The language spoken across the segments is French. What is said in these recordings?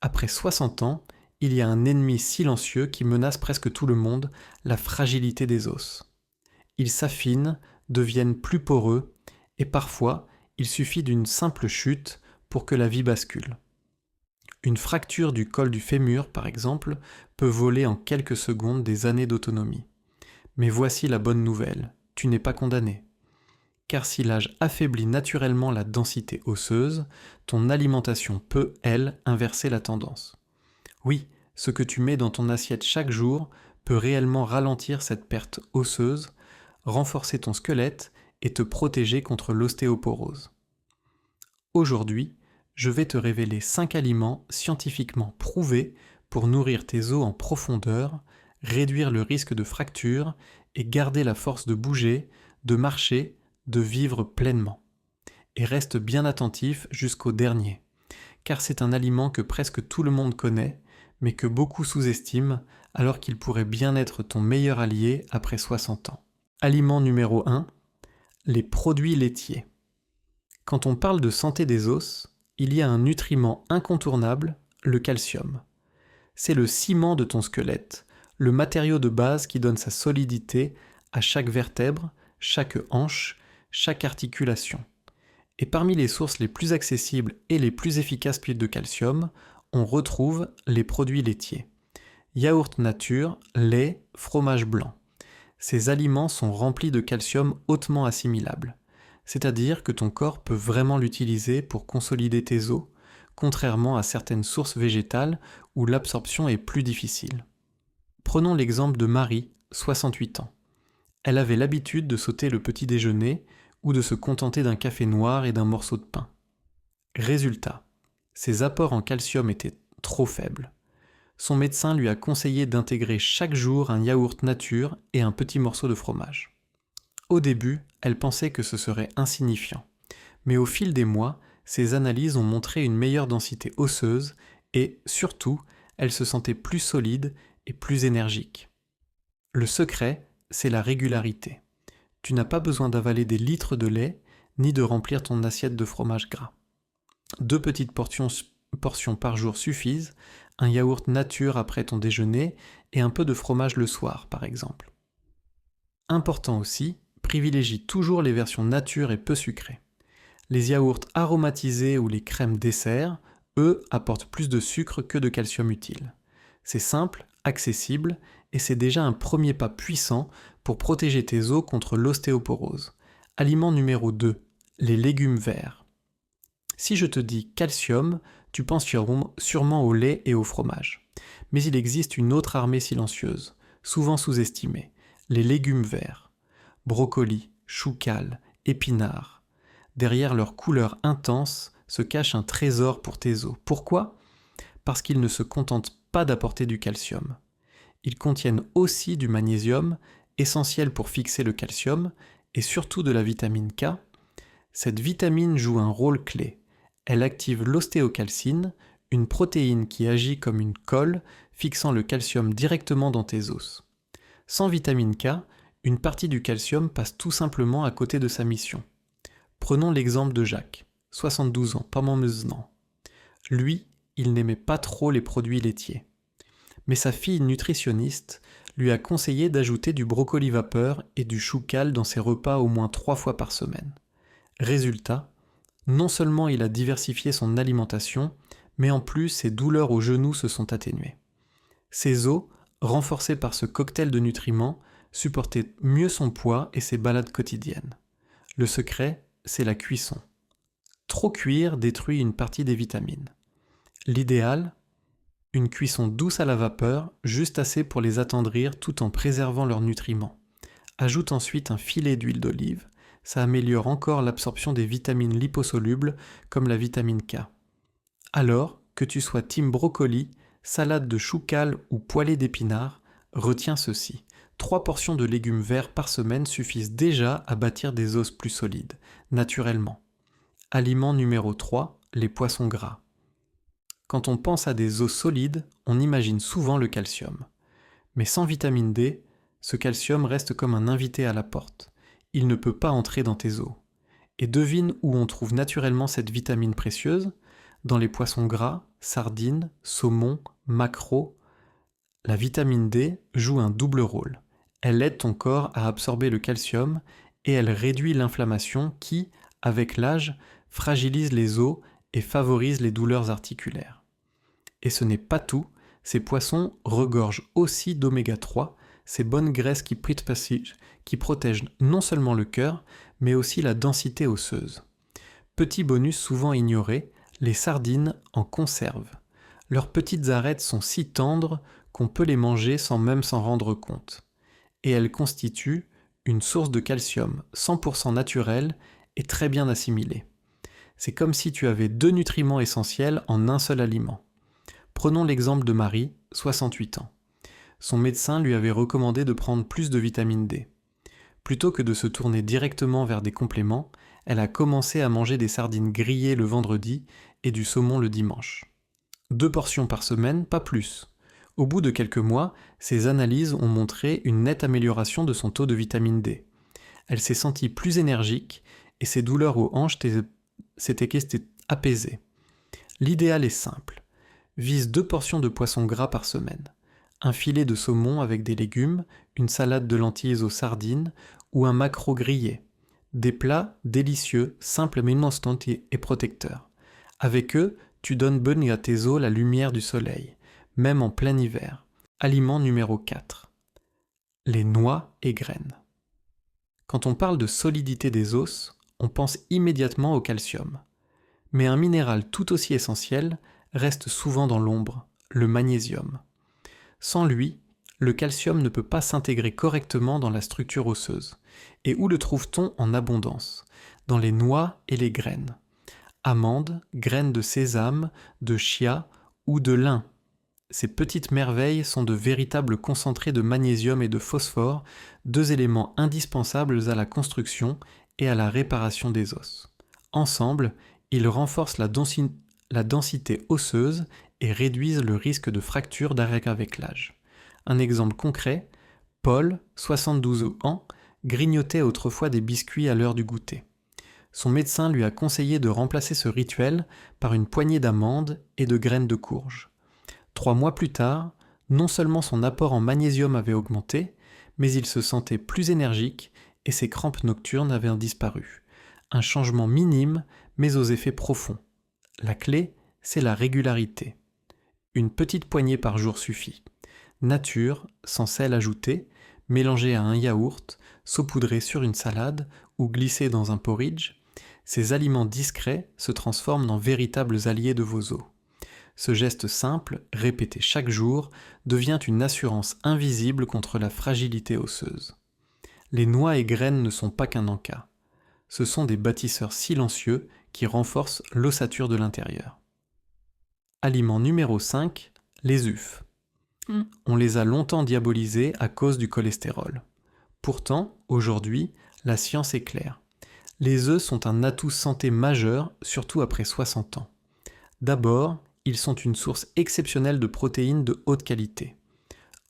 Après 60 ans, il y a un ennemi silencieux qui menace presque tout le monde, la fragilité des os. Ils s'affinent, deviennent plus poreux, et parfois, il suffit d'une simple chute pour que la vie bascule. Une fracture du col du fémur, par exemple, peut voler en quelques secondes des années d'autonomie. Mais voici la bonne nouvelle, tu n'es pas condamné. Car si l'âge affaiblit naturellement la densité osseuse, ton alimentation peut, elle, inverser la tendance. Oui, ce que tu mets dans ton assiette chaque jour peut réellement ralentir cette perte osseuse, renforcer ton squelette et te protéger contre l'ostéoporose. Aujourd'hui, je vais te révéler 5 aliments scientifiquement prouvés pour nourrir tes os en profondeur, réduire le risque de fracture et garder la force de bouger, de marcher, de vivre pleinement. Et reste bien attentif jusqu'au dernier, car c'est un aliment que presque tout le monde connaît, mais que beaucoup sous-estiment, alors qu'il pourrait bien être ton meilleur allié après 60 ans. Aliment numéro 1, les produits laitiers. Quand on parle de santé des os, il y a un nutriment incontournable, le calcium. C'est le ciment de ton squelette, le matériau de base qui donne sa solidité à chaque vertèbre, chaque hanche, chaque articulation. Et parmi les sources les plus accessibles et les plus efficaces de calcium, on retrouve les produits laitiers. Yaourt nature, lait, fromage blanc. Ces aliments sont remplis de calcium hautement assimilable. C'est-à-dire que ton corps peut vraiment l'utiliser pour consolider tes os, contrairement à certaines sources végétales où l'absorption est plus difficile. Prenons l'exemple de Marie, 68 ans. Elle avait l'habitude de sauter le petit déjeuner ou de se contenter d'un café noir et d'un morceau de pain. Résultat, ses apports en calcium étaient trop faibles. Son médecin lui a conseillé d'intégrer chaque jour un yaourt nature et un petit morceau de fromage. Au début, elle pensait que ce serait insignifiant, mais au fil des mois, ses analyses ont montré une meilleure densité osseuse et, surtout, elle se sentait plus solide et plus énergique. Le secret, c'est la régularité. Tu n'as pas besoin d'avaler des litres de lait, ni de remplir ton assiette de fromage gras. 2 petites portions par jour suffisent, un yaourt nature après ton déjeuner et un peu de fromage le soir, par exemple. Important aussi, privilégie toujours les versions nature et peu sucrées. Les yaourts aromatisés ou les crèmes dessert, eux, apportent plus de sucre que de calcium utile. C'est simple, accessible, et c'est déjà un premier pas puissant pour protéger tes os contre l'ostéoporose. Aliment numéro 2, les légumes verts. Si je te dis calcium, tu penses sûrement au lait et au fromage. Mais il existe une autre armée silencieuse, souvent sous-estimée, les légumes verts. Brocoli, chou-cale, épinards. Derrière leur couleur intense se cache un trésor pour tes os. Pourquoi ? Parce qu'ils ne se contentent pas d'apporter du calcium. Ils contiennent aussi du magnésium, essentiel pour fixer le calcium, et surtout de la vitamine K. Cette vitamine joue un rôle clé. Elle active l'ostéocalcine, une protéine qui agit comme une colle, fixant le calcium directement dans tes os. Sans vitamine K, une partie du calcium passe tout simplement à côté de sa mission. Prenons l'exemple de Jacques, 72 ans, pas moins maintenant. Lui, il n'aimait pas trop les produits laitiers. Mais sa fille nutritionniste lui a conseillé d'ajouter du brocoli vapeur et du chou-cale dans ses repas au moins 3 fois par semaine. Résultat, non seulement il a diversifié son alimentation, mais en plus ses douleurs aux genoux se sont atténuées. Ses os, renforcés par ce cocktail de nutriments, supportaient mieux son poids et ses balades quotidiennes. Le secret, c'est la cuisson. Trop cuire détruit une partie des vitamines. L'idéal, une cuisson douce à la vapeur, juste assez pour les attendrir tout en préservant leurs nutriments. Ajoute ensuite un filet d'huile d'olive, ça améliore encore l'absorption des vitamines liposolubles comme la vitamine K. Alors, que tu sois team brocoli, salade de chou-cale ou poêlée d'épinards, retiens ceci. 3 portions de légumes verts par semaine suffisent déjà à bâtir des os plus solides, naturellement. Aliment numéro 3, les poissons gras. Quand on pense à des os solides, on imagine souvent le calcium. Mais sans vitamine D, ce calcium reste comme un invité à la porte. Il ne peut pas entrer dans tes os. Et devine où on trouve naturellement cette vitamine précieuse ? Dans les poissons gras, sardines, saumon, maquereaux, la vitamine D joue un double rôle. Elle aide ton corps à absorber le calcium et elle réduit l'inflammation qui, avec l'âge, fragilise les os et favorise les douleurs articulaires. Et ce n'est pas tout, ces poissons regorgent aussi d'oméga 3, ces bonnes graisses qui protègent non seulement le cœur, mais aussi la densité osseuse. Petit bonus souvent ignoré, les sardines en conserve. Leurs petites arêtes sont si tendres qu'on peut les manger sans même s'en rendre compte. Et elles constituent une source de calcium 100% naturelle et très bien assimilée. C'est comme si tu avais 2 nutriments essentiels en un seul aliment. Prenons l'exemple de Marie, 68 ans. Son médecin lui avait recommandé de prendre plus de vitamine D. Plutôt que de se tourner directement vers des compléments, elle a commencé à manger des sardines grillées le vendredi et du saumon le dimanche. 2 portions par semaine, pas plus. Au bout de quelques mois, ses analyses ont montré une nette amélioration de son taux de vitamine D. Elle s'est sentie plus énergique et ses douleurs aux hanches s'étaient apaisées. L'idéal est simple. Vise 2 portions de poisson gras par semaine. Un filet de saumon avec des légumes, une salade de lentilles aux sardines ou un maquereau grillé. Des plats délicieux, simples mais instants et protecteurs. Avec eux, tu donnes bonne à tes os la lumière du soleil, même en plein hiver. Aliment numéro 4. Les noix et graines. Quand on parle de solidité des os, on pense immédiatement au calcium. Mais un minéral tout aussi essentiel reste souvent dans l'ombre, le magnésium. Sans lui, le calcium ne peut pas s'intégrer correctement dans la structure osseuse. Et où le trouve-t-on en abondance? Dans les noix et les graines. Amandes, graines de sésame, de chia ou de lin. Ces petites merveilles sont de véritables concentrés de magnésium et de phosphore, 2 éléments indispensables à la construction et à la réparation des os. Ensemble, ils renforcent la densité osseuse et réduisent le risque de fracture avec l'âge. Un exemple concret, Paul, 72 ans, grignotait autrefois des biscuits à l'heure du goûter. Son médecin lui a conseillé de remplacer ce rituel par une poignée d'amandes et de graines de courge. 3 mois plus tard, non seulement son apport en magnésium avait augmenté, mais il se sentait plus énergique et ses crampes nocturnes avaient disparu. Un changement minime, mais aux effets profonds. La clé, c'est la régularité. Une petite poignée par jour suffit. Nature, sans sel ajouté, mélangé à un yaourt, saupoudré sur une salade ou glissé dans un porridge, ces aliments discrets se transforment en véritables alliés de vos os. Ce geste simple, répété chaque jour, devient une assurance invisible contre la fragilité osseuse. Les noix et graines ne sont pas qu'un encas. Ce sont des bâtisseurs silencieux qui renforcent l'ossature de l'intérieur. Aliment numéro 5, les œufs. On les a longtemps diabolisés à cause du cholestérol. Pourtant, aujourd'hui, la science est claire. Les œufs sont un atout santé majeur, surtout après 60 ans. D'abord, ils sont une source exceptionnelle de protéines de haute qualité.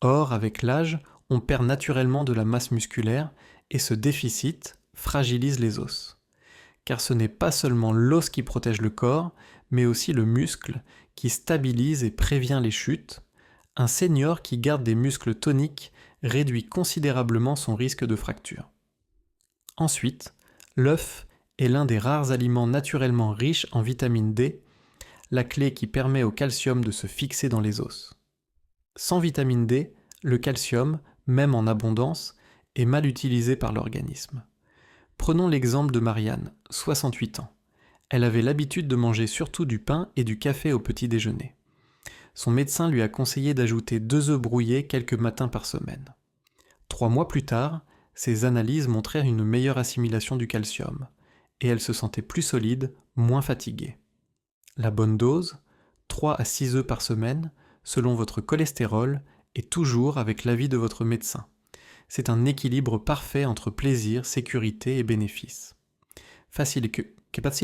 Or, avec l'âge, on perd naturellement de la masse musculaire et ce déficit fragilise les os. Car ce n'est pas seulement l'os qui protège le corps, mais aussi le muscle qui stabilise et prévient les chutes. Un senior qui garde des muscles toniques réduit considérablement son risque de fracture. Ensuite, l'œuf est l'un des rares aliments naturellement riches en vitamine D, la clé qui permet au calcium de se fixer dans les os. Sans vitamine D, le calcium, même en abondance, est mal utilisé par l'organisme. Prenons l'exemple de Marianne, 68 ans. Elle avait l'habitude de manger surtout du pain et du café au petit déjeuner. Son médecin lui a conseillé d'ajouter 2 œufs brouillés quelques matins par semaine. 3 mois plus tard, ses analyses montrèrent une meilleure assimilation du calcium, et elle se sentait plus solide, moins fatiguée. La bonne dose, 3 à 6 œufs par semaine, selon votre cholestérol, et toujours avec l'avis de votre médecin. C'est un équilibre parfait entre plaisir, sécurité et bénéfice. Facile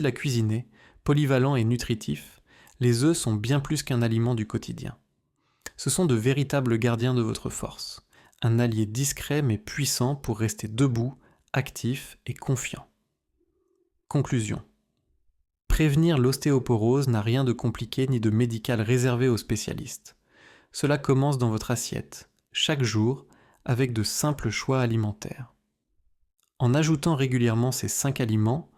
à cuisiner, polyvalent et nutritif, les œufs sont bien plus qu'un aliment du quotidien. Ce sont de véritables gardiens de votre force, un allié discret mais puissant pour rester debout, actif et confiant. Conclusion. Prévenir l'ostéoporose n'a rien de compliqué ni de médical réservé aux spécialistes. Cela commence dans votre assiette, chaque jour, avec de simples choix alimentaires. En ajoutant régulièrement ces 5 aliments,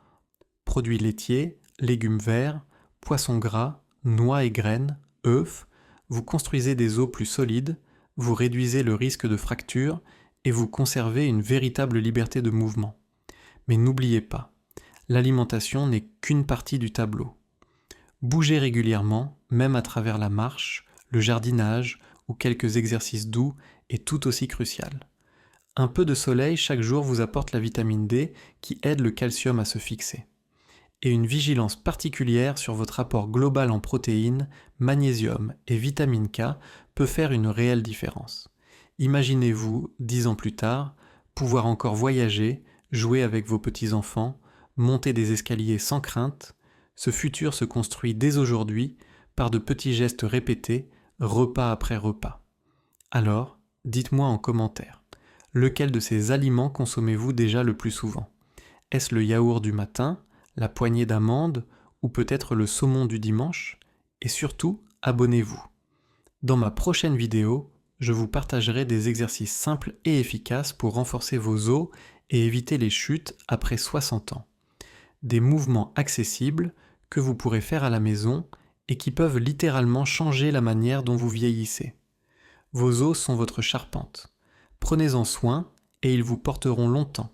produits laitiers, légumes verts, poissons gras, noix et graines, œufs, vous construisez des os plus solides, vous réduisez le risque de fracture et vous conservez une véritable liberté de mouvement. Mais n'oubliez pas, l'alimentation n'est qu'une partie du tableau. Bougez régulièrement, même à travers la marche, le jardinage ou quelques exercices doux est tout aussi crucial. Un peu de soleil chaque jour vous apporte la vitamine D qui aide le calcium à se fixer. Et une vigilance particulière sur votre apport global en protéines, magnésium et vitamine K peut faire une réelle différence. Imaginez-vous, 10 ans plus tard, pouvoir encore voyager, jouer avec vos petits-enfants, monter des escaliers sans crainte. Ce futur se construit dès aujourd'hui par de petits gestes répétés, repas après repas. Alors, dites-moi en commentaire, lequel de ces aliments consommez-vous déjà le plus souvent ? Est-ce le yaourt du matin, la poignée d'amandes ou peut-être le saumon du dimanche ? Et surtout, abonnez-vous. Dans ma prochaine vidéo, je vous partagerai des exercices simples et efficaces pour renforcer vos os et éviter les chutes après 60 ans. Des mouvements accessibles que vous pourrez faire à la maison et qui peuvent littéralement changer la manière dont vous vieillissez. Vos os sont votre charpente. Prenez-en soin et ils vous porteront longtemps.